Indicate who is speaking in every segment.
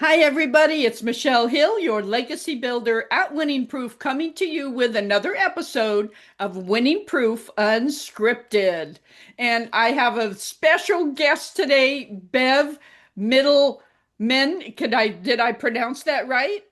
Speaker 1: Hi, everybody. It's Michelle Hill, your legacy builder at Winning Proof, coming to you with another episode of Winning Proof Unscripted. And I have a special guest today, Bev Mitelman. Did I pronounce that right?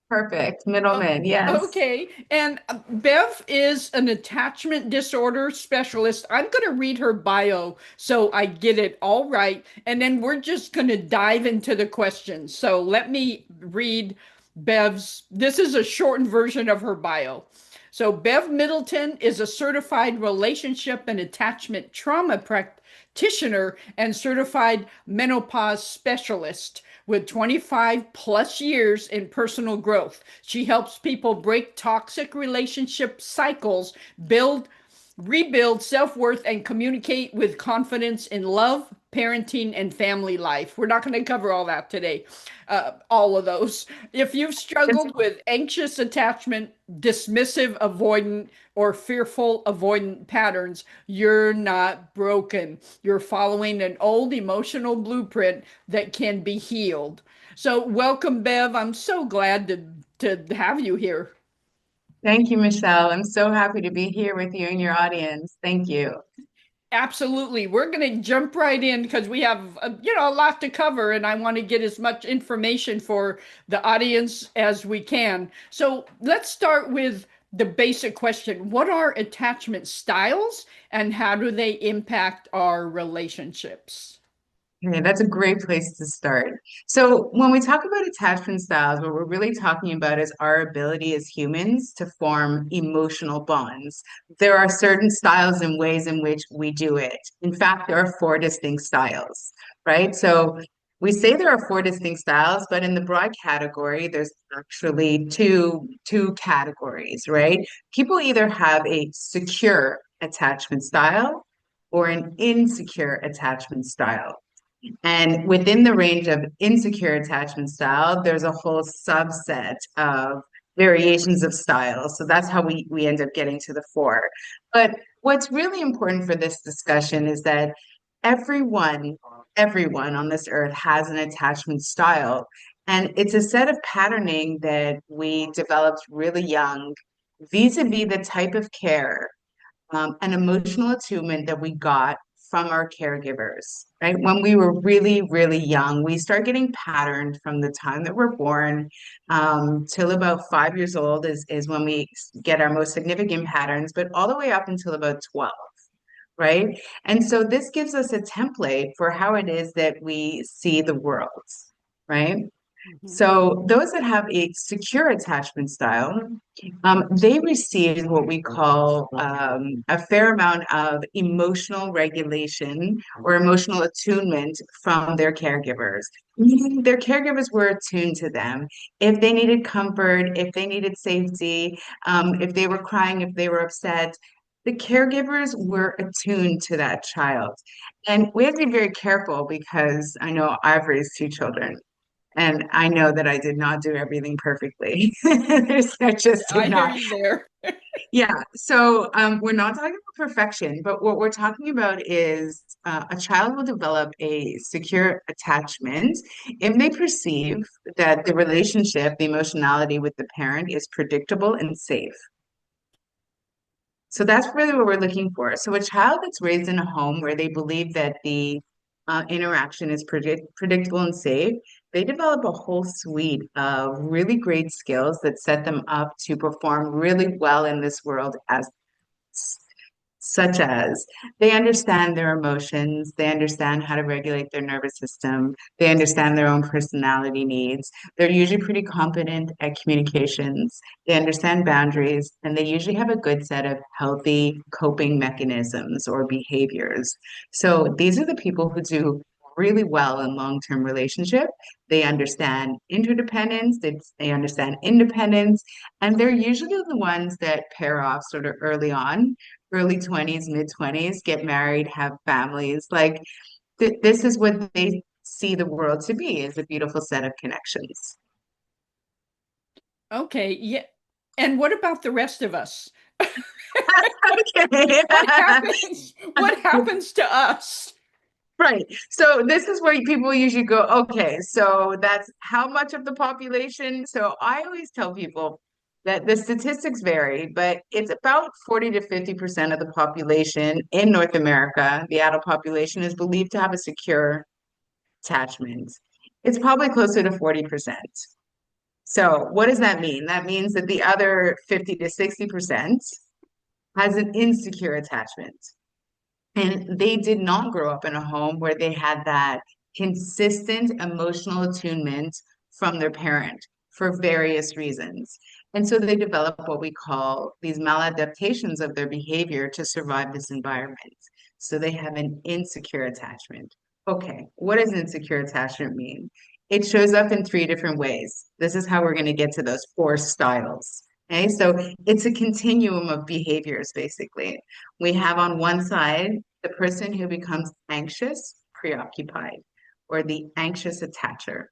Speaker 2: Perfect.
Speaker 1: Oh,
Speaker 2: Middleman, yes.
Speaker 1: okay. And Bev is an attachment disorder specialist. I'm going to read her bio so I get it all right. And then we're just going to dive into the questions. So let me read this is a shortened version of her bio. So, Bev Middleton is a certified relationship and attachment trauma practitioner and certified menopause specialist with 25 plus years in personal growth. She helps people break toxic relationship cycles, rebuild self worth, and communicate with confidence in love, parenting, and family life. We're not going to cover all that today, all of those. If you've
Speaker 2: It's,
Speaker 1: struggled with anxious attachment, dismissive avoidant, or fearful avoidant patterns, you're not broken. You're following an old emotional blueprint that can be healed. So, welcome, Bev. I'm so glad to have you here.
Speaker 2: Thank you, Michelle. I'm so happy to be here with you and your audience. Thank you.
Speaker 1: Absolutely. We're going to jump right in because we have, a lot to cover, and I want to get as much information for the audience as we can. So let's start with the basic question. What are attachment styles and how do they impact our relationships?
Speaker 2: Okay, that's a great place to start. So, when we talk about attachment styles, what we're really talking about is our ability as humans to form emotional bonds. There are certain styles and ways in which we do it. In fact, there are four distinct styles, right? So, we say there are four distinct styles, but in the broad category, there's actually two categories, right? People either have a secure attachment style or an insecure attachment style. And within the range of insecure attachment style, there's a whole subset of variations of styles. So that's how we end up getting to the four. But what's really important for this discussion is that everyone, everyone on this earth has an attachment style. And it's a set of patterning that we developed really young vis-a-vis the type of care and emotional attunement that we got from our caregivers, right? When we were really, really young, we start getting patterned from the time that we're born till about 5 years old is when we get our most significant patterns, but all the way up until about 12. Right. And so this gives us a template for how it is that we see the world. Right.
Speaker 1: Mhm.
Speaker 2: So those that have a secure attachment style, they receive what we call a fair amount of emotional regulation or emotional attunement from their caregivers. Meaning their caregivers were attuned to them. If they needed comfort, if they needed safety, if they were crying, if they were upset, the caregivers were attuned to that child. And we have to be very careful because I know I've raised two children. And I know that I did not do everything perfectly. I just did
Speaker 1: I hear
Speaker 2: not.
Speaker 1: you there.
Speaker 2: Yeah. So we're not talking about perfection, but what we're talking about is a child will develop a secure attachment if they perceive that the relationship, the emotionality with the parent is predictable and safe. So that's really what we're looking for. So a child that's raised in a home where they believe that the interaction is predictable and safe, they develop a whole suite of really great skills that set them up to perform really well in this world as such as they understand their emotions, they understand how to regulate their nervous system, they understand their own personality needs. They're usually pretty competent at communications, they understand boundaries, and they usually have a good set of healthy coping mechanisms or behaviors. So these are the people who do really well in long-term relationship. They understand interdependence, they understand independence, and they're usually the ones that pair off sort of early on, early 20s, mid 20s, get married, have families. Like this is what they see the world to be is a beautiful set of connections.
Speaker 1: Okay. Yeah. And what about the rest of us?
Speaker 2: Okay.
Speaker 1: What happens? What happens to us?
Speaker 2: Right. So this is where people usually go, okay, so that's how much of the population? So I always tell people that the statistics vary, but it's about 40 to 50% of the population in North America, the adult population, is believed to have a secure attachment. It's probably closer to 40%. So what does that mean? That means that the other 50 to 60% has an insecure attachment. And they did not grow up in a home where they had that consistent emotional attunement from their parent for various reasons. And so they develop what we call these maladaptations of their behavior to survive this environment. So they have an insecure attachment. Okay, what does insecure attachment mean? It shows up in three different ways. This is how we're going to get to those four styles. Okay, so it's a continuum of behaviors, basically. We have on one side the person who becomes anxious, preoccupied, or the anxious attacher.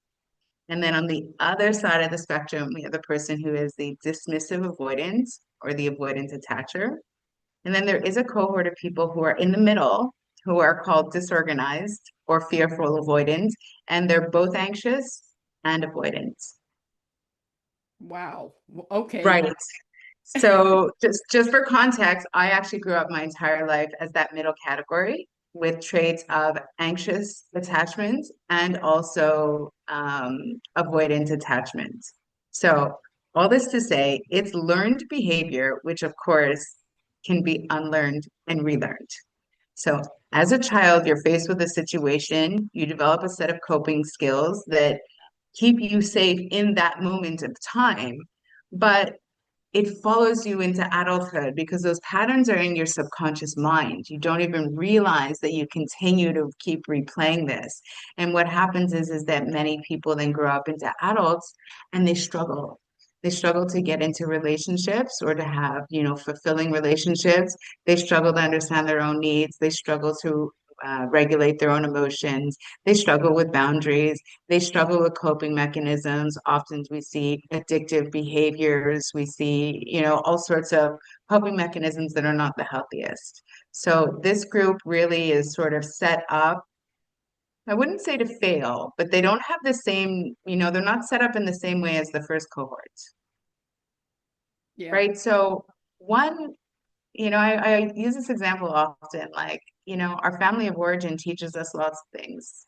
Speaker 2: And then on the other side of the spectrum, we have the person who is the dismissive avoidant or the avoidant attacher. And then there is a cohort of people who are in the middle, who are called disorganized or fearful avoidant, and they're both anxious and avoidant.
Speaker 1: Wow. Okay.
Speaker 2: Right. So just for context, I actually grew up my entire life as that middle category with traits of anxious attachment and also avoidant attachment. So all this to say, it's learned behavior, which of course can be unlearned and relearned. So as a child, you're faced with a situation, you develop a set of coping skills that keep you safe in that moment of time. But it follows you into adulthood because those patterns are in your subconscious mind. You don't even realize that you continue to keep replaying this. And what happens is that many people then grow up into adults and they struggle. They struggle to get into relationships or to have, fulfilling relationships. They struggle to understand their own needs. They struggle to regulate their own emotions. They struggle with boundaries. They struggle with coping mechanisms. Often we see addictive behaviors. We see, all sorts of coping mechanisms that are not the healthiest. So this group really is sort of set up. I wouldn't say to fail, but they don't have the same, they're not set up in the same way as the first cohort,
Speaker 1: Yeah.
Speaker 2: right? So one, I use this example often, like, our family of origin teaches us lots of things.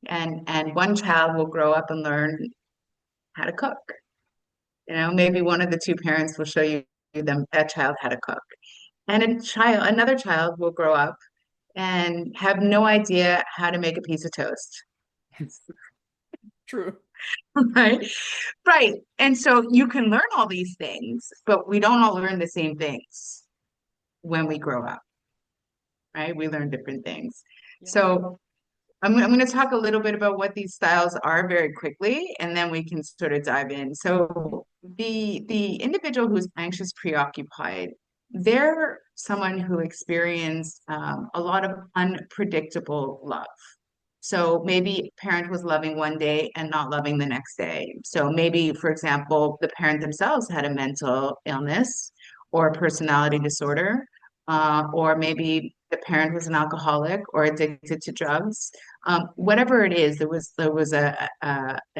Speaker 2: And one child will grow up and learn how to cook. Maybe one of the two parents will show you them that child how to cook. And another child will grow up and have no idea how to make a piece of toast.
Speaker 1: True.
Speaker 2: Right? Right. And so you can learn all these things, but we don't all learn the same things when we grow up, right? We learn different things.
Speaker 1: Yeah.
Speaker 2: So I'm going to talk a little bit about what these styles are very quickly, and then we can sort of dive in. So the individual who's anxious, preoccupied, they're someone who experienced a lot of unpredictable love. So maybe a parent was loving one day and not loving the next day. So maybe, for example, the parent themselves had a mental illness or a personality disorder, or maybe the parent was an alcoholic or addicted to drugs. Whatever it is, there was a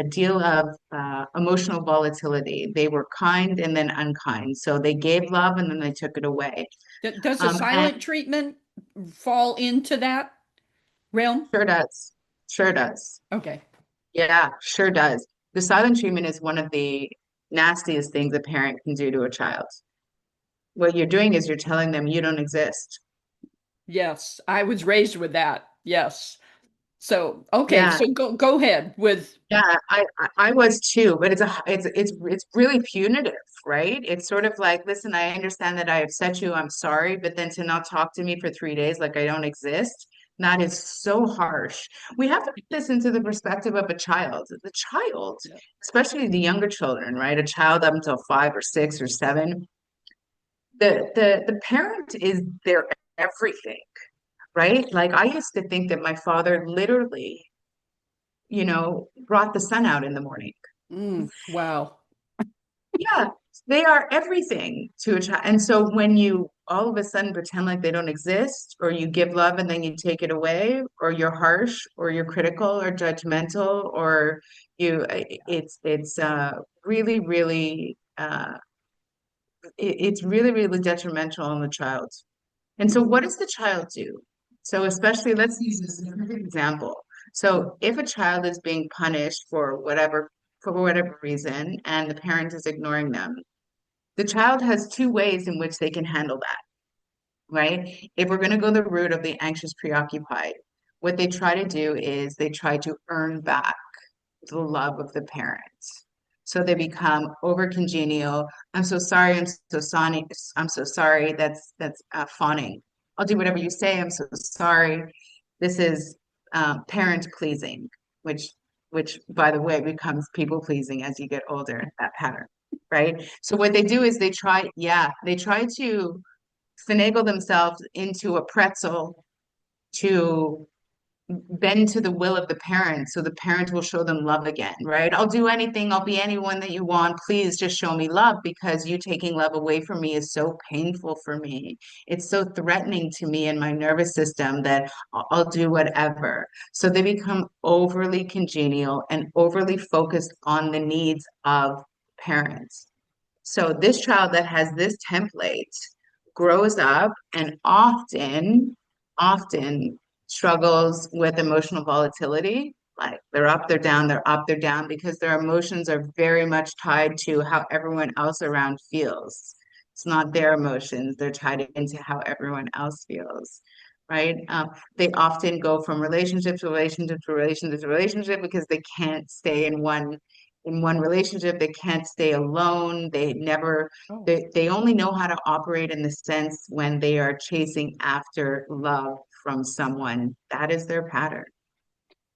Speaker 2: deal of emotional volatility. They were kind and then unkind. So they gave love and then they took it away.
Speaker 1: Does the
Speaker 2: And
Speaker 1: silent treatment fall into that realm?
Speaker 2: sure does, sure does.
Speaker 1: Okay.
Speaker 2: Yeah, sure does. The silent treatment is one of the nastiest things a parent can do to a child. What you're doing is you're telling them you don't exist.
Speaker 1: Yes, I was raised with that. Yes. So, okay,
Speaker 2: Yeah,
Speaker 1: so go ahead with
Speaker 2: yeah, I was too, but it's really punitive, right? It's sort of like, listen, I understand that I upset you, I'm sorry, but then to not talk to me for 3 days like I don't exist, that is so harsh. We have to put this into the perspective of a child. The child,
Speaker 1: yeah.
Speaker 2: especially the younger children, right? A child up until 5 or 6 or 7, the parent is their everything, right? Like I used to think that my father literally, brought the sun out in the morning.
Speaker 1: Wow.
Speaker 2: Yeah, they are everything to a child. And so when you all of a sudden pretend like they don't exist, or you give love and then you take it away, or you're harsh, or you're critical or judgmental, or it's really, really it's really, really detrimental on the child. And so what does the child do? So especially, let's use this as an example. So if a child is being punished for whatever reason, and the parent is ignoring them, the child has two ways in which they can handle that, right? If we're going to go the route of the anxious preoccupied, what they try to do is they try to earn back the love of the parents. So they become over congenial. I'm so sorry. I'm so sorry. I'm so sorry. That's fawning. I'll do whatever you say. I'm so sorry. This is parent pleasing, which which by the way becomes people pleasing as you get older. That pattern, right? So what they do is they try to finagle themselves into a pretzel to bend to the will of the parent so the parent will show them love again, right? I'll do anything, I'll be anyone that you want. Please just show me love because you taking love away from me is so painful for me. It's so threatening to me and my nervous system that I'll do whatever. So they become overly congenial and overly focused on the needs of parents. So this child that has this template grows up and often struggles with emotional volatility. Like they're up, they're down, they're up, they're down, because their emotions are very much tied to how everyone else around feels. It's not their emotions, they're tied into how everyone else feels, right? They often go from relationship to relationship to relationship to relationship because they can't stay in one relationship. They can't stay alone.
Speaker 1: Oh,
Speaker 2: They only know how to operate in the sense when they are chasing after love from someone. That is their pattern.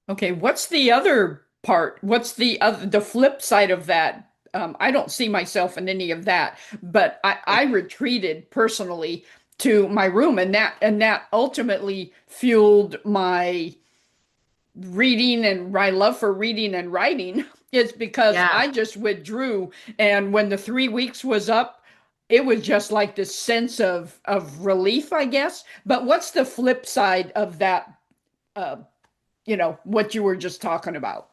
Speaker 1: okay. What's the other part? What's the flip side of that? I don't see myself in any of that, but I retreated personally to my room, and that ultimately fueled my reading and my love for reading and writing. Is because
Speaker 2: Yeah.
Speaker 1: I just withdrew, and when the 3 weeks was up, it was just like this sense of relief, I guess. But what's the flip side of that? Uh, what you were just talking about.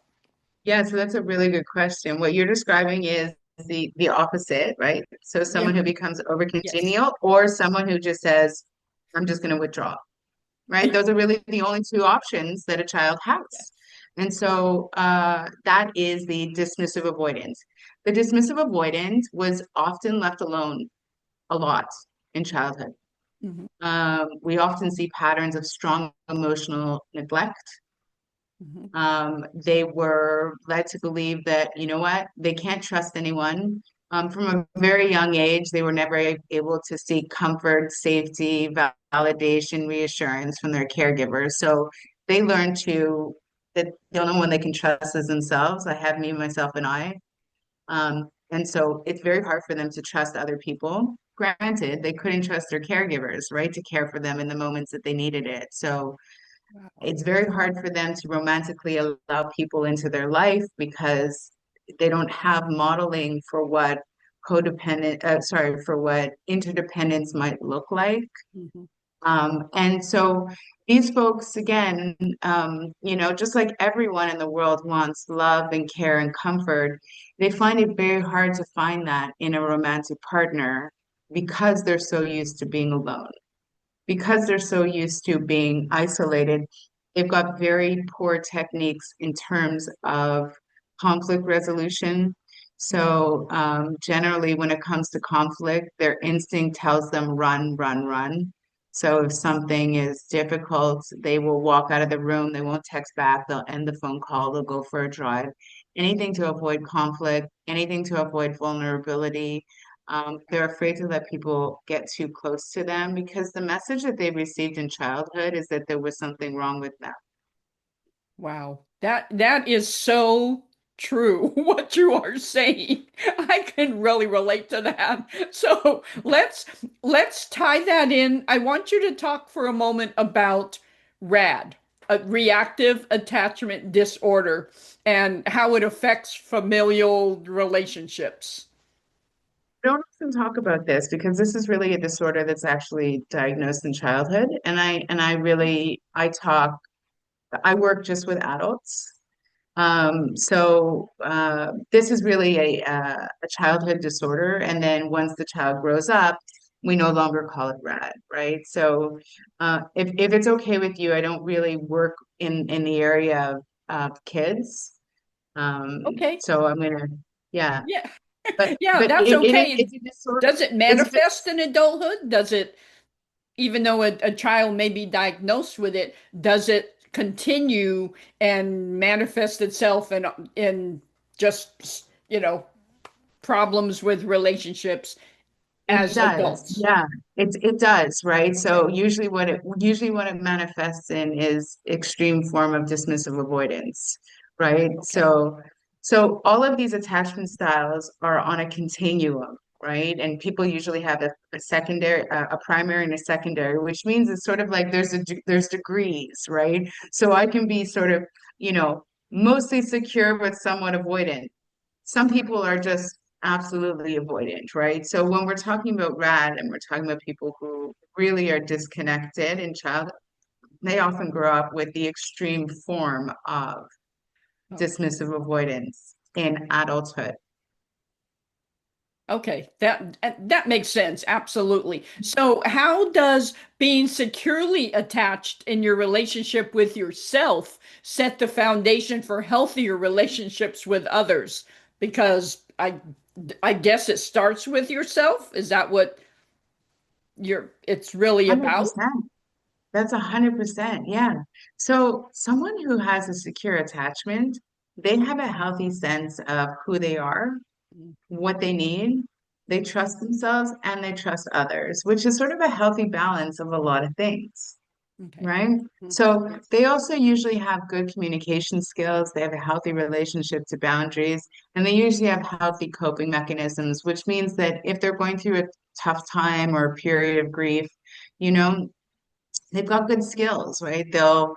Speaker 2: Yeah, so that's a really good question. What you're describing is the opposite, right? So
Speaker 1: Yeah.
Speaker 2: someone who becomes
Speaker 1: Yes.
Speaker 2: overcongenial or someone who just says, I'm just going to withdraw, right? Those are really the only two options that a child has.
Speaker 1: Yes.
Speaker 2: And so that is the dismissive avoidant. The dismissive avoidant was often left alone a lot in childhood.
Speaker 1: Hmm.
Speaker 2: We often see patterns of strong emotional neglect.
Speaker 1: Hmm.
Speaker 2: They were led to believe that, you know what, they can't trust anyone. From a very young age, they were never able to seek comfort, safety, validation, reassurance from their caregivers. So they learned that the only one they can trust is themselves. I have me, myself, and I. And so it's very hard for them to trust other people. Granted, they couldn't trust their caregivers, right, to care for them in the moments that they needed it. So
Speaker 1: Wow.
Speaker 2: it's very hard for them to romantically allow people into their life because they don't have modeling for what for what interdependence might look like.
Speaker 1: Hmm.
Speaker 2: And so these folks, again, just like everyone in the world wants love and care and comfort, they find it very hard to find that in a romantic partner because they're so used to being alone, because they're so used to being isolated. They've got very poor techniques in terms of conflict resolution. So, generally, when it comes to conflict, their instinct tells them run, run, run. So, if something is difficult, they will walk out of the room. They won't text back. They'll end the phone call. They'll go for a drive. Anything to avoid conflict, anything to avoid vulnerability. They're afraid to let people get too close to them because the message that they received in childhood is that there was something wrong with them.
Speaker 1: Wow. That is so true what you are saying. I can really relate to that. So let's tie that in. I want you to talk for a moment about RAD, reactive attachment disorder, and how it affects familial relationships.
Speaker 2: don't often talk about this because this is really a disorder that's actually diagnosed in childhood. I work just with adults. This is really a childhood disorder. And then once the child grows up, we no longer call it RAD, right? If it's okay with you, I don't really work in the area of kids.
Speaker 1: Okay.
Speaker 2: So I'm gonna, yeah,
Speaker 1: Yeah.
Speaker 2: but
Speaker 1: Yeah,
Speaker 2: but
Speaker 1: that's okay.
Speaker 2: it's a disorder.
Speaker 1: Does it
Speaker 2: It's a,
Speaker 1: manifest in adulthood? Does it, even though a child may be diagnosed with it, does it continue and manifest itself in just, problems with relationships
Speaker 2: It
Speaker 1: as
Speaker 2: does,
Speaker 1: adults?
Speaker 2: yeah. It does, right?
Speaker 1: Okay.
Speaker 2: So usually what it manifests in is extreme form of dismissive avoidance, right?
Speaker 1: Okay.
Speaker 2: So all of these attachment styles are on a continuum, right? And people usually have a secondary, a primary and a secondary, which means it's sort of like there's degrees, right? So I can be sort of, you know, mostly secure but somewhat avoidant. Some people are just absolutely avoidant, right? So when we're talking about RAD and we're talking about people who really are disconnected in childhood, they often grow up with the extreme form of
Speaker 1: Okay.
Speaker 2: dismissive avoidance in adulthood.
Speaker 1: Okay, that makes sense. Absolutely. So, how does being securely attached in your relationship with yourself set the foundation for healthier relationships with others? Because I guess it starts with yourself. Is that what it's really about?
Speaker 2: 100%. That's 100%. Yeah. So someone who has a secure attachment, they have a healthy sense of who they are,
Speaker 1: Mm.
Speaker 2: what they need. They trust themselves and they trust others, which is sort of a healthy balance of a lot of things,
Speaker 1: Okay.
Speaker 2: right?
Speaker 1: Mhm.
Speaker 2: So they also usually have good communication skills. They have a healthy relationship to boundaries, and they usually have healthy coping mechanisms, which means that if they're going through a tough time or a period of grief, you know, they've got good skills, right? They'll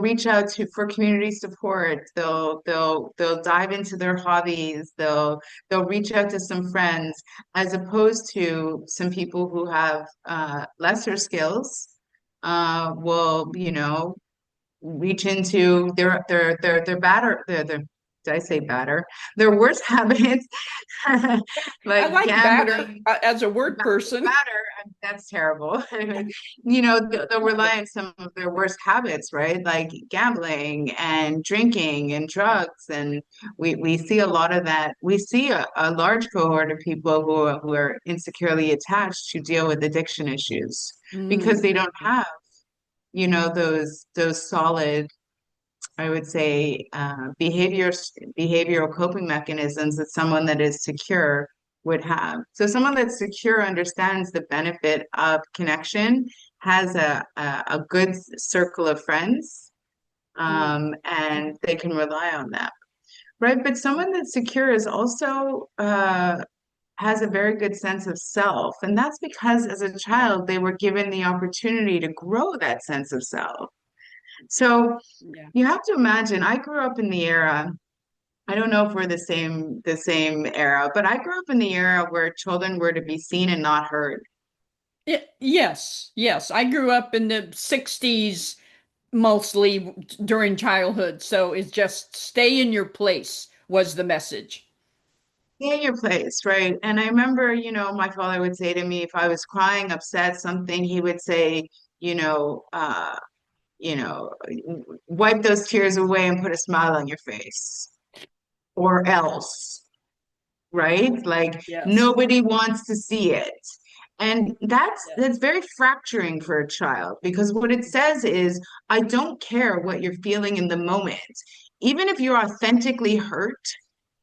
Speaker 2: reach out to for community support. They'll dive into their hobbies. They'll reach out to some friends, as opposed to some people who have lesser skills. Will, reach into their batter their did I say batter? Their worst habits,
Speaker 1: I
Speaker 2: like
Speaker 1: like batter
Speaker 2: gambling,
Speaker 1: as a word person.
Speaker 2: batter, that's terrible. They'll rely on some of their worst habits, right? Like gambling and drinking and drugs. And we see a lot of that. We see a large cohort of people who are insecurely attached who deal with addiction issues because
Speaker 1: Mm.
Speaker 2: they don't have, those solid, I would say, behavioral coping mechanisms that someone that is secure would have. So someone that's secure understands the benefit of connection, has a good circle of friends,
Speaker 1: Mm.
Speaker 2: and they can rely on that, right? But someone that's secure is also has a very good sense of self, and that's because as a child they were given the opportunity to grow that sense of self. So
Speaker 1: Yeah.
Speaker 2: you have to imagine, I grew up in the era, I don't know if we're the same era, but I grew up in the era where children were to be seen and not heard.
Speaker 1: Yes, yes. I grew up in the 60s mostly during childhood, so it's just stay in your place was the message.
Speaker 2: Stay in your place, right? And I remember, my father would say to me if I was crying, upset, something, he would say, you know, uh, you know, wipe those tears away and put a smile on your face, or else, right? Like
Speaker 1: Yes.
Speaker 2: nobody wants to see it. And that's
Speaker 1: Yes.
Speaker 2: that's very fracturing for a child because what it says is, I don't care what you're feeling in the moment. Even if you're authentically hurt,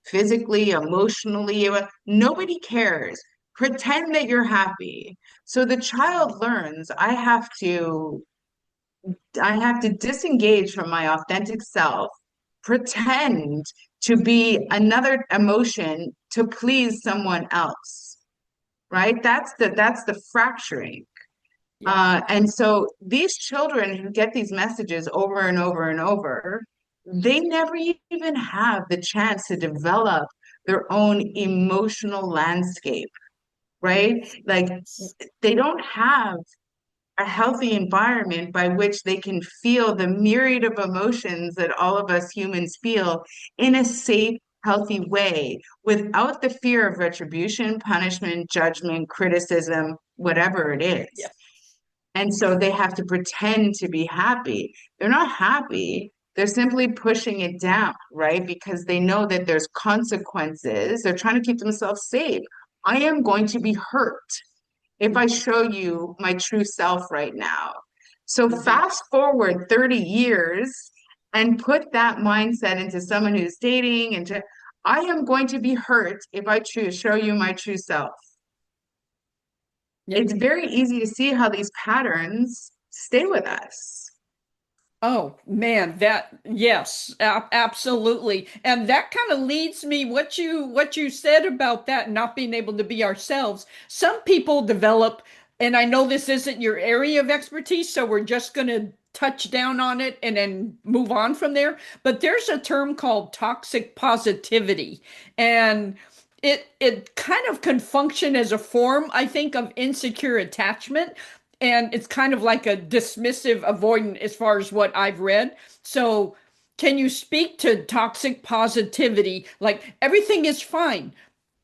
Speaker 2: physically, emotionally, nobody cares. Pretend that you're happy. So the child learns, I have to disengage from my authentic self, pretend to be another emotion to please someone else, right? That's the fracturing.
Speaker 1: Yes.
Speaker 2: And so these children who get these messages over and over and over, they never even have the chance to develop their own emotional landscape. right? Like they don't have a healthy environment by which they can feel the myriad of emotions that all of us humans feel in a safe, healthy way without the fear of retribution, punishment, judgment, criticism, whatever it is.
Speaker 1: Yeah.
Speaker 2: And so they have to pretend to be happy. They're not happy. They're simply pushing it down, right? Because they know that there's consequences. They're trying to keep themselves safe. I am going to be hurt if I show you my true self right now. So
Speaker 1: Mhm.
Speaker 2: fast forward 30 years and put that mindset into someone who's dating I am going to be hurt if I choose show you my true self.
Speaker 1: Yeah.
Speaker 2: It's very easy to see how these patterns stay with us.
Speaker 1: Oh man, that yes, absolutely. And that kind of leads me what you said about that not being able to be ourselves. Some people develop, and I know this isn't your area of expertise, so we're just going to touch down on it and then move on from there. But there's a term called toxic positivity, and it kind of can function as a form, I think, of insecure attachment, and it's kind of like a dismissive avoidant as far as what I've read. So, can you speak to toxic positivity? Like everything is fine.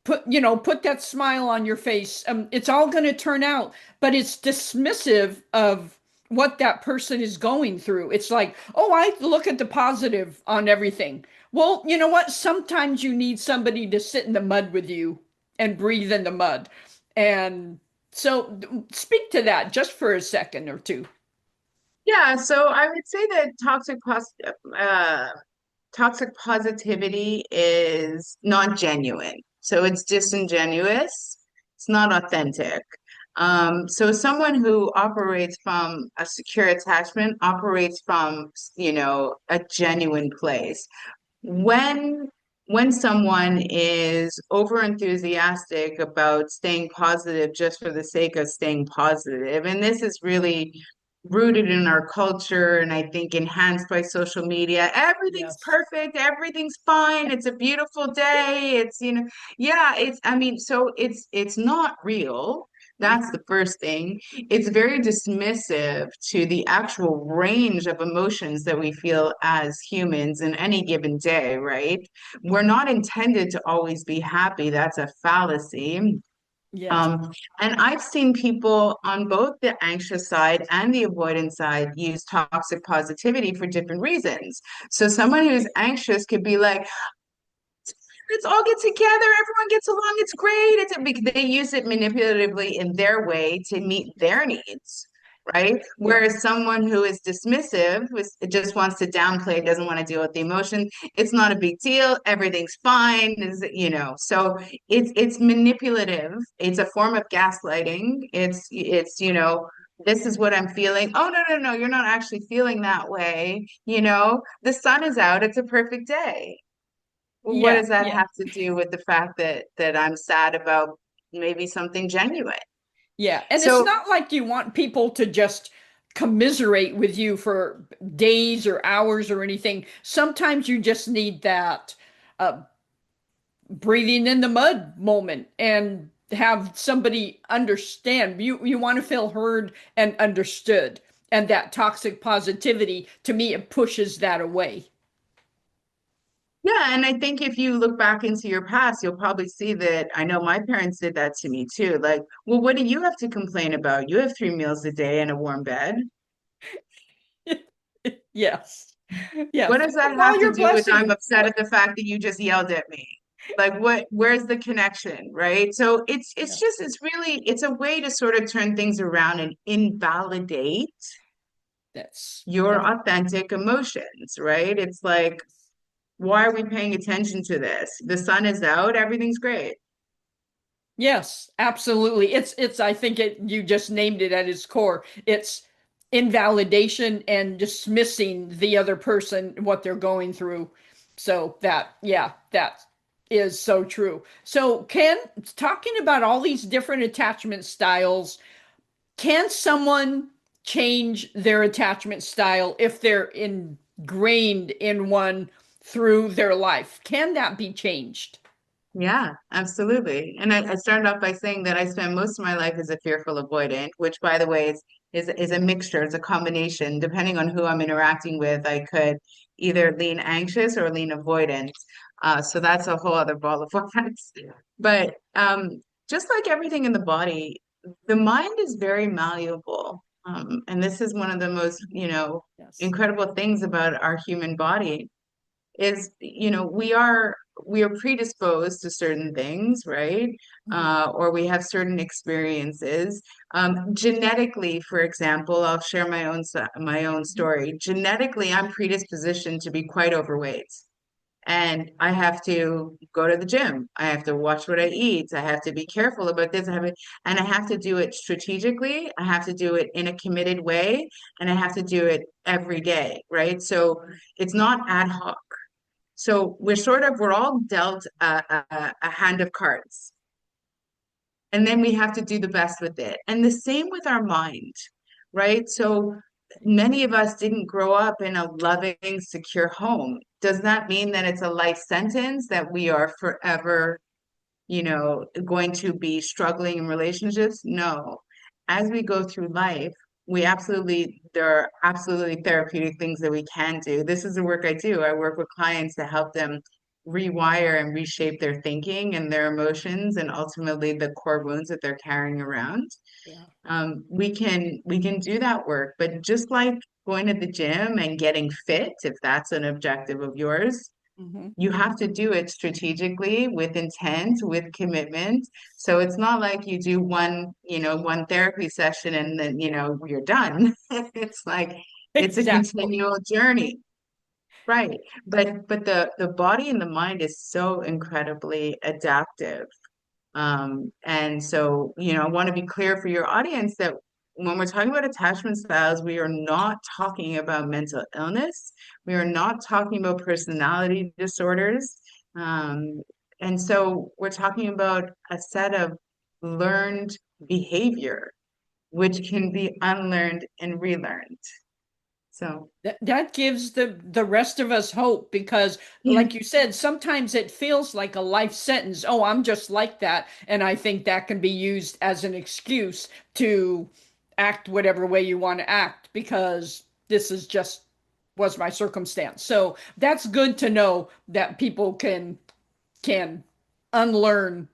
Speaker 1: Put that smile on your face. It's all going to turn out, but it's dismissive of what that person is going through. It's like, oh, I look at the positive on everything. Well, you know what? Sometimes you need somebody to sit in the mud with you and breathe in the mud. And so speak to that just for a second or two.
Speaker 2: Yeah, so I would say that uh, toxic positivity is not genuine. So it's disingenuous. It's not authentic. So someone who operates from a secure attachment operates from, a genuine place. When when someone is over enthusiastic about staying positive just for the sake of staying positive, and this is really rooted in our culture and I think enhanced by social media. Everything's
Speaker 1: Yes.
Speaker 2: perfect, everything's fine, it's a beautiful day. Yeah, I mean, so it's not real. That's the first thing. It's very dismissive to the actual range of emotions that we feel as humans in any given day, right? We're not intended to always be happy. That's a fallacy.
Speaker 1: Yes.
Speaker 2: Um, and I've seen people on both the anxious side and the avoidant side use toxic positivity for different reasons. So someone who's anxious could be like, let's all get together. Everyone gets along. It's great. They use it manipulatively in their way to meet their needs, right?
Speaker 1: Yeah.
Speaker 2: Whereas someone who is dismissive, just wants to downplay, doesn't want to deal with the emotion. It's not a big deal. Everything's fine. So it's manipulative. It's a form of gaslighting. This is what I'm feeling. Oh, no, no, no, you're not actually feeling that way. The sun is out. It's a perfect day. Well, what
Speaker 1: Yeah.
Speaker 2: does that
Speaker 1: Yeah.
Speaker 2: have to do with the fact that I'm sad about maybe something genuine?
Speaker 1: Yeah. And it's
Speaker 2: So
Speaker 1: not like you want people to just commiserate with you for days or hours or anything. Sometimes you just need that uh, breathing in the mud moment and have somebody understand. You want to feel heard and understood. And that toxic positivity, to me, it pushes that away.
Speaker 2: yeah, and I think if you look back into your past, you'll probably see that I know my parents did that to me too. Like, well, what do you have to complain about? You have 3 meals a day and a warm bed.
Speaker 1: Yes.
Speaker 2: What
Speaker 1: Yes.
Speaker 2: does that
Speaker 1: All
Speaker 2: have to
Speaker 1: your
Speaker 2: do with I'm
Speaker 1: blessings.
Speaker 2: upset at the fact that you just yelled at me? Like where's the connection, right? So it's
Speaker 1: Yes.
Speaker 2: just it's a way to sort of turn things around and invalidate your
Speaker 1: That's
Speaker 2: authentic emotions, right? It's like, why are we paying attention to this? The sun is out, everything's great.
Speaker 1: yes, absolutely. It's I think you just named it at its core. It's invalidation and dismissing the other person, what they're going through. So that is so true. So Ken, talking about all these different attachment styles, can someone change their attachment style if they're ingrained in one through their life? Can that be changed?
Speaker 2: Yeah, absolutely. And I started off by saying that I spent most of my life as a fearful avoidant, which, by the way, is a mixture. It's a combination. Depending on who I'm interacting with, I could either lean anxious or lean avoidant. So that's a whole other ball of wax. But just like everything in the body, the mind is very malleable. And this is one of the most,
Speaker 1: Yes.
Speaker 2: incredible things about our human body is, we are predisposed to certain things, right?
Speaker 1: Mhm.
Speaker 2: Or we have certain experiences. Genetically, for example, I'll share my own story. Genetically, I'm predispositioned to be quite overweight. And I have to go to the gym. I have to watch what I eat. I have to be careful about this. And I have to do it strategically. I have to do it in a committed way, and I have to do it every day, right? So it's not ad hoc. So we're all dealt a hand of cards, and then we have to do the best with it. And the same with our mind, right? So many of us didn't grow up in a loving, secure home. Does that mean that it's a life sentence that we are forever, going to be struggling in relationships? No. As we go through life, there are absolutely therapeutic things that we can do. This is the work I do. I work with clients to help them rewire and reshape their thinking and their emotions and ultimately the core wounds that they're carrying around.
Speaker 1: Yeah.
Speaker 2: We can do that work, but just like going to the gym and getting fit, if that's an objective of yours,
Speaker 1: Hmm.
Speaker 2: you have to do it strategically with intent, with commitment. So it's not like you do one therapy session and then, you're done. It's like it's a
Speaker 1: Exactly.
Speaker 2: continual journey. Right. But the body and the mind is so incredibly adaptive. And so, I want to be clear for your audience that when we're talking about attachment styles, we are not talking about mental illness. We are not talking about personality disorders. Um, and so we're talking about a set of learned behavior, which can be unlearned and relearned. So,
Speaker 1: That gives the rest of us hope because,
Speaker 2: yeah,
Speaker 1: like you said, sometimes it feels like a life sentence. Oh, I'm just like that. And I think that can be used as an excuse to act whatever way you want to act because this is just was my circumstance. So that's good to know that people can unlearn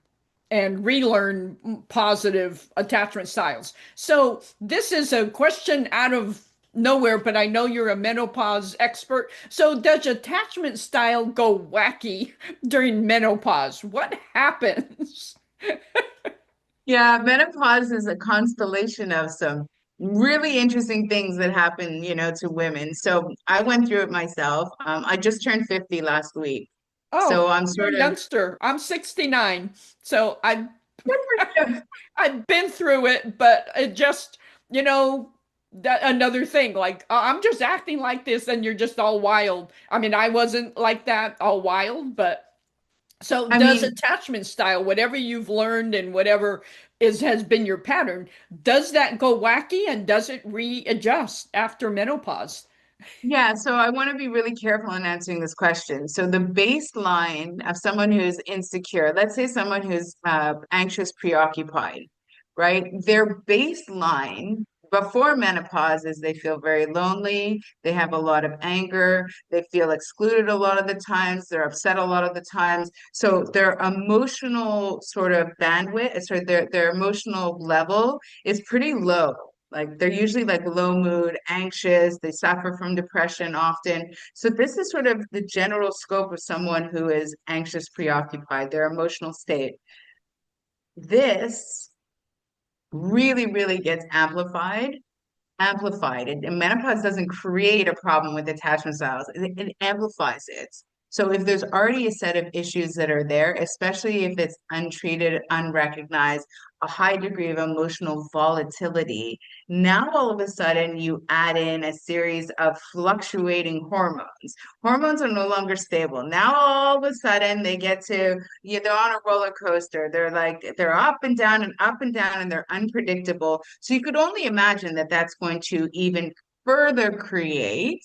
Speaker 1: and relearn positive attachment styles. So this is a question out of nowhere, but I know you're a menopause expert. So does attachment style go wacky during menopause? What happens?
Speaker 2: yeah, menopause is a constellation of some really interesting things that happen, to women. So I went through it myself. I just turned 50 last week.
Speaker 1: Oh,
Speaker 2: So I'm
Speaker 1: you're
Speaker 2: sort
Speaker 1: a
Speaker 2: of
Speaker 1: youngster. I'm 69. So I
Speaker 2: good for you.
Speaker 1: I've been through it, but it just, you know, that another thing. Like I'm just acting like this, and you're just all wild. I mean, I wasn't like that, all wild, but so
Speaker 2: I
Speaker 1: does
Speaker 2: mean,
Speaker 1: attachment style, whatever you've learned and whatever is has been your pattern, does that go wacky and does it readjust after menopause?
Speaker 2: yeah, so I want to be really careful in answering this question. So the baseline of someone who's insecure, let's say someone who's anxious, preoccupied, right? Their baseline before menopause is they feel very lonely, they have a lot of anger, they feel excluded a lot of the times, they're upset a lot of the times. So their emotional sort of bandwidth, sorry, their emotional level is pretty low. Like they're usually like low mood, anxious, they suffer from depression often. So this is sort of the general scope of someone who is anxious, preoccupied, their emotional state. This really, really gets amplified. And menopause doesn't create a problem with attachment styles, it amplifies it. So if there's already a set of issues that are there, especially if it's untreated, unrecognized, a high degree of emotional volatility, now all of a sudden you add in a series of fluctuating hormones. Hormones are no longer stable. Now all of a sudden they get to, they're on a roller coaster. They're up and down, and they're unpredictable. So you could only imagine that that's going to even further create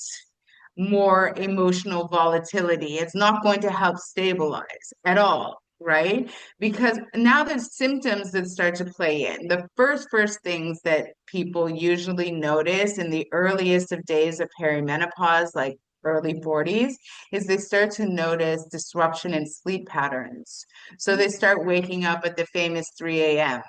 Speaker 2: more emotional volatility. It's not going to help stabilize at all. right? Because now there's symptoms that start to play in. The first things that people usually notice in the earliest of days of perimenopause, like early 40s, is they start to notice disruption in sleep patterns. So they start waking up at the famous 3 a.m.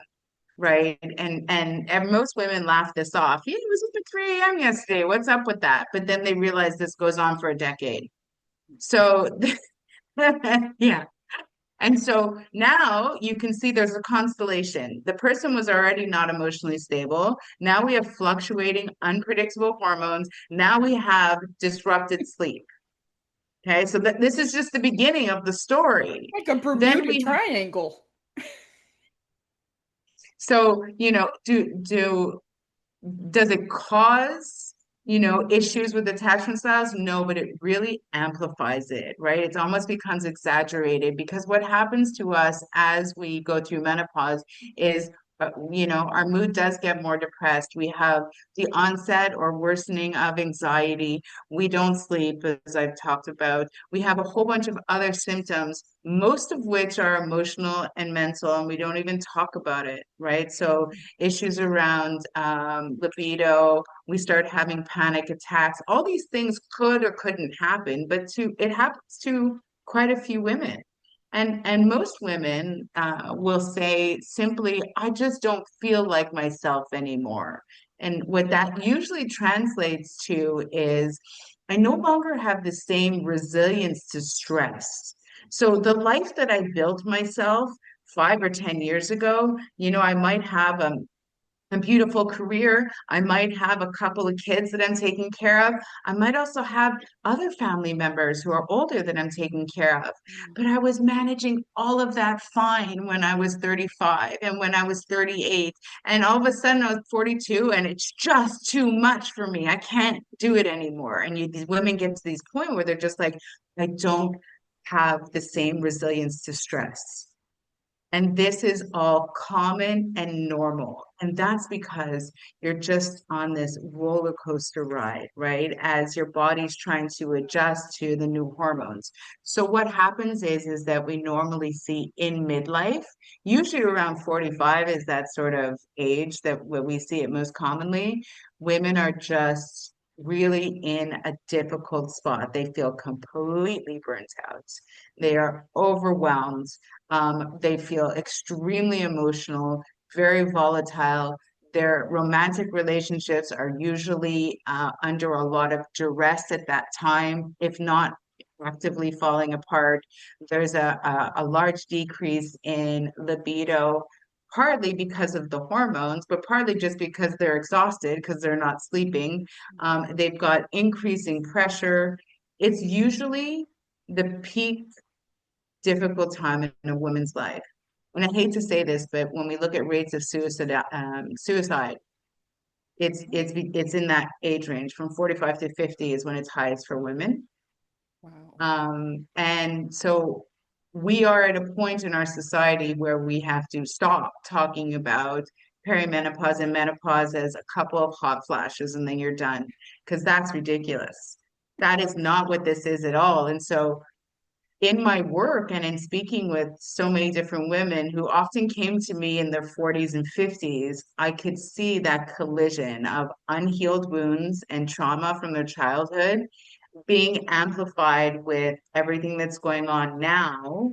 Speaker 2: Right. And most women laugh this off. Yeah, it was up at 3 a.m. yesterday. What's up with that? But then they realize this goes on for a decade. So yeah. And so now you can see there's a constellation. The person was already not emotionally stable. Now we have fluctuating, unpredictable hormones. Now we have disrupted sleep. Okay, so this is just the beginning of the story.
Speaker 1: Like a
Speaker 2: Then
Speaker 1: Bermuda
Speaker 2: we have,
Speaker 1: Triangle.
Speaker 2: so, does it cause, issues with attachment styles? No, but it really amplifies it, right? It almost becomes exaggerated because what happens to us as we go through menopause is, our mood does get more depressed. We have the onset or worsening of anxiety. We don't sleep, as I've talked about. We have a whole bunch of other symptoms, most of which are emotional and mental, and we don't even talk about it, right? So issues around libido, we start having panic attacks. All these things could or couldn't happen, but it happens to quite a few women. And most women will say simply, I just don't feel like myself anymore. And what that usually translates to is, I no longer have the same resilience to stress. So the life that I built myself 5 or 10 years ago, I might have a beautiful career. I might have a couple of kids that I'm taking care of. I might also have other family members who are older that I'm taking care of. But I was managing all of that fine when I was 35 and when I was 38. And all of a sudden I was 42 and it's just too much for me. I can't do it anymore. And these women get to these point where they're just like, I don't have the same resilience to stress. And this is all common and normal. And that's because you're just on this roller coaster ride, right? As your body's trying to adjust to the new hormones. So what happens is that we normally see in midlife, usually around 45 is that sort of age that where we see it most commonly. Women are just really in a difficult spot. They feel completely burnt out. They are overwhelmed, they feel extremely emotional, very volatile. Their romantic relationships are usually under a lot of duress at that time, if not actively falling apart. There's a large decrease in libido, partly because of the hormones, but partly just because they're exhausted because they're not sleeping. They've got increasing pressure. It's usually the peak difficult time in a woman's life. And I hate to say this, but when we look at rates of suicide, it's in that age range from 45 to 50 is when it's highest for women.
Speaker 1: Wow.
Speaker 2: And so we are at a point in our society where we have to stop talking about perimenopause and menopause as a couple of hot flashes and then you're done, because that's ridiculous. That is not what this is at all. And so in my work and in speaking with so many different women who often came to me in their 40s and 50s, I could see that collision of unhealed wounds and trauma from their childhood being amplified with everything that's going on now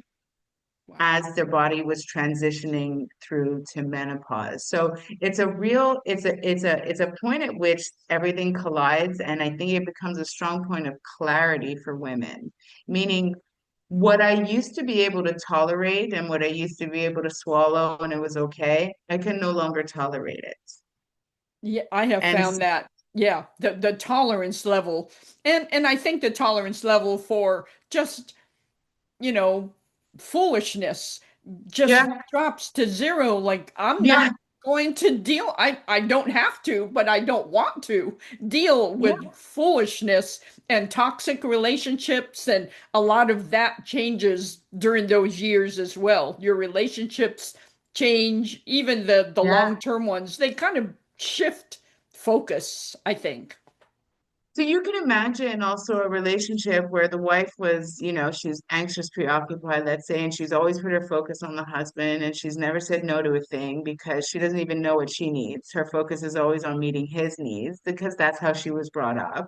Speaker 1: Wow.
Speaker 2: as their body was transitioning through to menopause. So it's a point at which everything collides, and I think it becomes a strong point of clarity for women, meaning what I used to be able to tolerate and what I used to be able to swallow and it was okay, I can no longer tolerate it.
Speaker 1: Yeah, I have
Speaker 2: And
Speaker 1: found that. Yeah, the tolerance level, and I think the tolerance level for just, you know, foolishness just
Speaker 2: yeah,
Speaker 1: drops to zero. Like I'm
Speaker 2: yeah,
Speaker 1: not going to deal. I don't have to, but I don't want to deal
Speaker 2: yeah,
Speaker 1: with foolishness and toxic relationships, and a lot of that changes during those years as well. Your relationships change, even the
Speaker 2: yeah.
Speaker 1: long-term ones. They kind of shift focus, I think.
Speaker 2: So you can imagine also a relationship where the wife was, she's anxious, preoccupied, let's say, and she's always put her focus on the husband and she's never said no to a thing because she doesn't even know what she needs. Her focus is always on meeting his needs because that's how she was brought up,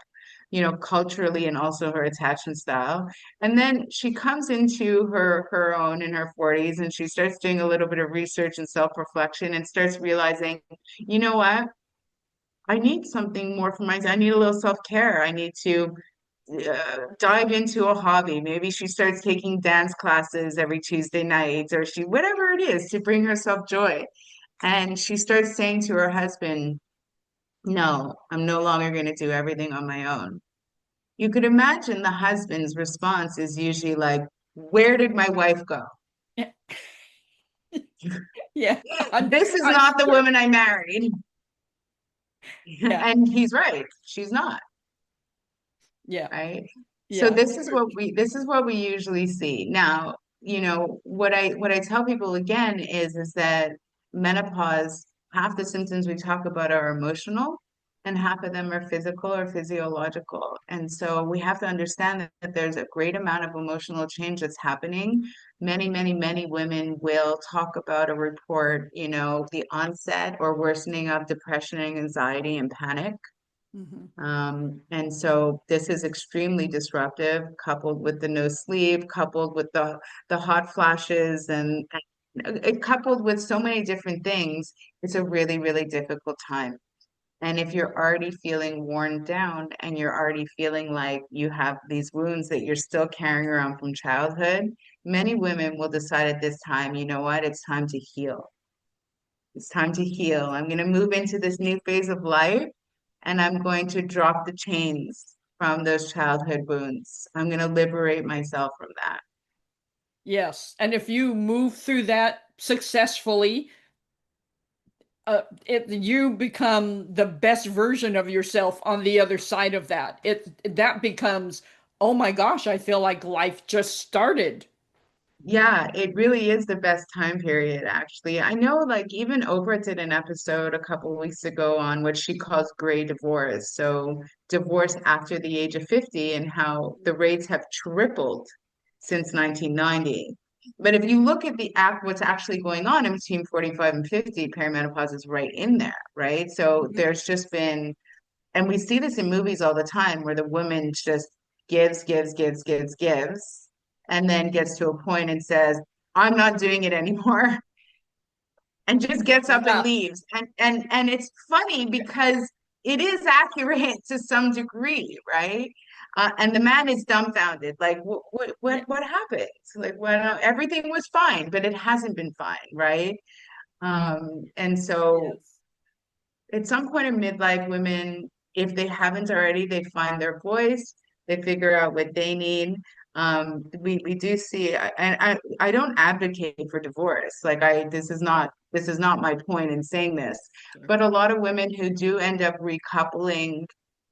Speaker 2: culturally and also her attachment style. And then she comes into her own in her 40s and she starts doing a little bit of research and self-reflection and starts realizing, you know what? I need something more for myself. I need a little self-care. I need to dive into a hobby. Maybe she starts taking dance classes every Tuesday night, or whatever it is to bring herself joy. And she starts saying to her husband, no, I'm no longer going to do everything on my own. You could imagine the husband's response is usually like, where did my wife go?
Speaker 1: Yeah, yeah, I'm,
Speaker 2: This is
Speaker 1: I'm
Speaker 2: not the
Speaker 1: sure.
Speaker 2: woman I married.
Speaker 1: Yeah,
Speaker 2: And he's right. She's not.
Speaker 1: yeah,
Speaker 2: Right? So
Speaker 1: yeah.
Speaker 2: this is what we usually see. Now, what I tell people again is that menopause, half the symptoms we talk about are emotional and half of them are physical or physiological. And so we have to understand that there's a great amount of emotional change that's happening. Many, many, many women will talk about or report, the onset or worsening of depression and anxiety and panic.
Speaker 1: Hmm.
Speaker 2: And so this is extremely disruptive, coupled with the no sleep, coupled with the hot flashes, and it coupled with so many different things. It's a really, really difficult time. And if you're already feeling worn down and you're already feeling like you have these wounds that you're still carrying around from childhood, many women will decide at this time, you know what, it's time to heal. It's time to heal. I'm going to move into this new phase of life and I'm going to drop the chains from those childhood wounds. I'm going to liberate myself from that.
Speaker 1: Yes. And if you move through that successfully, you become the best version of yourself on the other side of that. That becomes, oh my gosh, I feel like life just started.
Speaker 2: Yeah, it really is the best time period, actually. I know, like, even Oprah did an episode a couple weeks ago on what she calls gray divorce. So, divorce after the age of 50 and how the rates have tripled since 1990. But if you look at what's actually going on in between 45 and 50, perimenopause is right in there, right? So,
Speaker 1: Mhm.
Speaker 2: there's just been, and we see this in movies all the time where the woman just gives, gives, gives, gives, gives, and then gets to a point and says, I'm not doing it anymore, and just gets up and
Speaker 1: Yeah.
Speaker 2: leaves. And it's funny because it is accurate to some degree, right? And the man is dumbfounded, like,
Speaker 1: Yeah.
Speaker 2: what happened? Like, well, everything was fine, but it hasn't been fine, right? And so
Speaker 1: Yes.
Speaker 2: at some point in midlife, women, if they haven't already, they find their voice, they figure out what they need. We do see, and I don't advocate for divorce. Like this is not my point in saying this,
Speaker 1: Sure.
Speaker 2: but a lot of women who do end up recoupling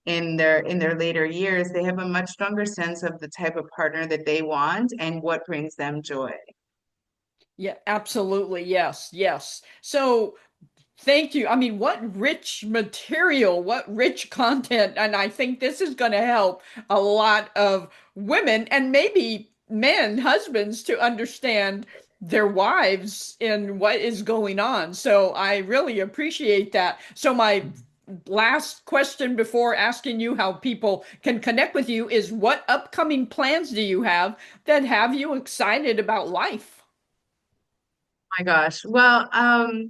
Speaker 2: in their later years, they have a much stronger sense of the type of partner that they want and what brings them joy.
Speaker 1: Yeah, absolutely. Yes, yes. So thank you. I mean, what rich material, what rich content. And I think this is going to help a lot of women and maybe men, husbands, to understand their wives and what is going on. So I really appreciate that. So my last question before asking you how people can connect with you is what upcoming plans do you have that have you excited about life?
Speaker 2: My gosh. Well, I'm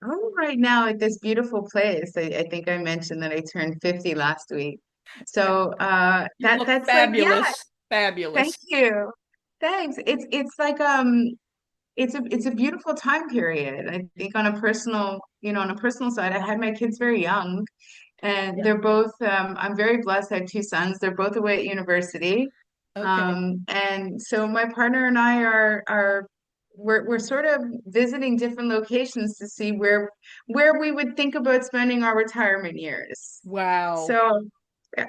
Speaker 2: right now at this beautiful place. I think I mentioned that I turned 50 last week. So
Speaker 1: You
Speaker 2: that
Speaker 1: look
Speaker 2: that's like, yeah,
Speaker 1: fabulous.
Speaker 2: thank
Speaker 1: Fabulous.
Speaker 2: you. Thanks. It's like it's a beautiful time period. I think on a personal side, I had my kids very young and
Speaker 1: Yeah.
Speaker 2: they're both I'm very blessed. I have two sons. They're both away at university.
Speaker 1: Okay.
Speaker 2: And so my partner and I are we're sort of visiting different locations to see where we would think about spending our retirement years.
Speaker 1: Wow.
Speaker 2: So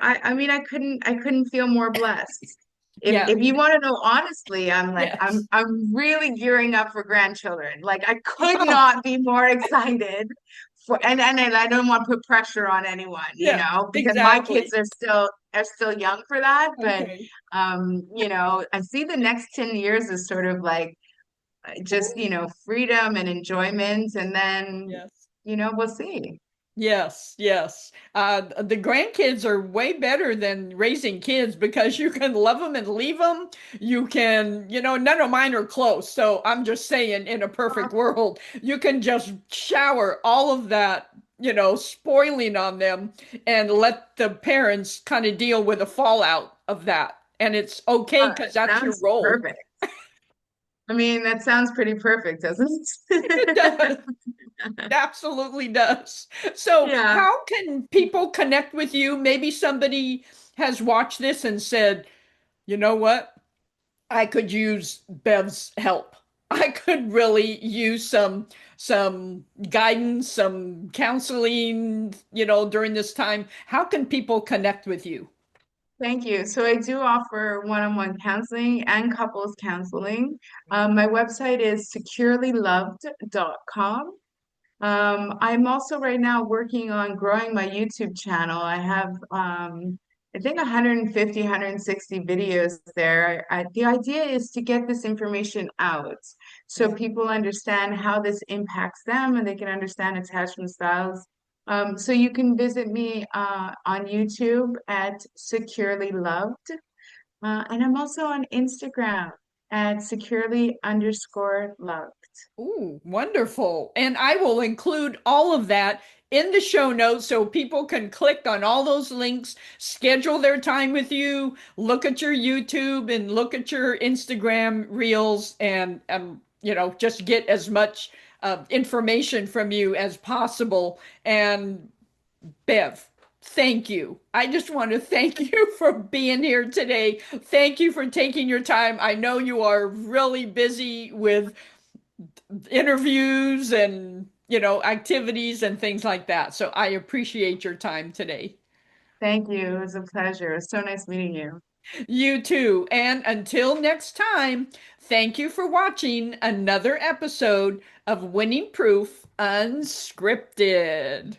Speaker 2: I mean I couldn't feel more blessed. If
Speaker 1: Yeah.
Speaker 2: if you want to know honestly, I'm like I'm
Speaker 1: Yes.
Speaker 2: I'm really gearing up for grandchildren. Like I could
Speaker 1: Oh,
Speaker 2: not be more excited and I don't want to put pressure on anyone,
Speaker 1: Yeah,
Speaker 2: because my kids
Speaker 1: exactly.
Speaker 2: are still young for that. But
Speaker 1: Okay.
Speaker 2: I see the next 10 years as sort of like just, freedom and enjoyment, and then,
Speaker 1: Yes.
Speaker 2: we'll see.
Speaker 1: Yes, yes. The grandkids are way better than raising kids because you can love them and leave them. You can, none of mine are close. So I'm just saying, in a perfect world, you can just shower all of that, spoiling on them and let the parents kind of deal with the fallout of that. And it's okay because that's your
Speaker 2: Sounds
Speaker 1: role.
Speaker 2: perfect. I mean, that sounds pretty perfect, doesn't
Speaker 1: It
Speaker 2: it?
Speaker 1: does. Absolutely does. So,
Speaker 2: Yeah.
Speaker 1: how can people connect with you? Maybe somebody has watched this and said, you know what? I could use Bev's help. I could really use some guidance, some counseling, during this time. How can people connect with you?
Speaker 2: Thank you. So I do offer one-on-one counseling and couples counseling. My website is securelyloved.com. I'm also right now working on growing my YouTube channel. I have, I think 150, 160 videos there. The idea is to get this information out so
Speaker 1: Yeah.
Speaker 2: people understand how this impacts them and they can understand attachment styles. So you can visit me on YouTube at Securely Loved. And I'm also on Instagram at securely_loved.
Speaker 1: Ooh, wonderful. And I will include all of that in the show notes so people can click on all those links, schedule their time with you, look at your YouTube and look at your Instagram reels and just get as much information from you as possible. And Bev, thank you. I just want to thank you for being here today. Thank you for taking your time. I know you are really busy with interviews and activities and things like that. So I appreciate your time today.
Speaker 2: Thank you. It was a pleasure. It was so nice meeting you.
Speaker 1: You too. And until next time, thank you for watching another episode of Winning Proof Unscripted.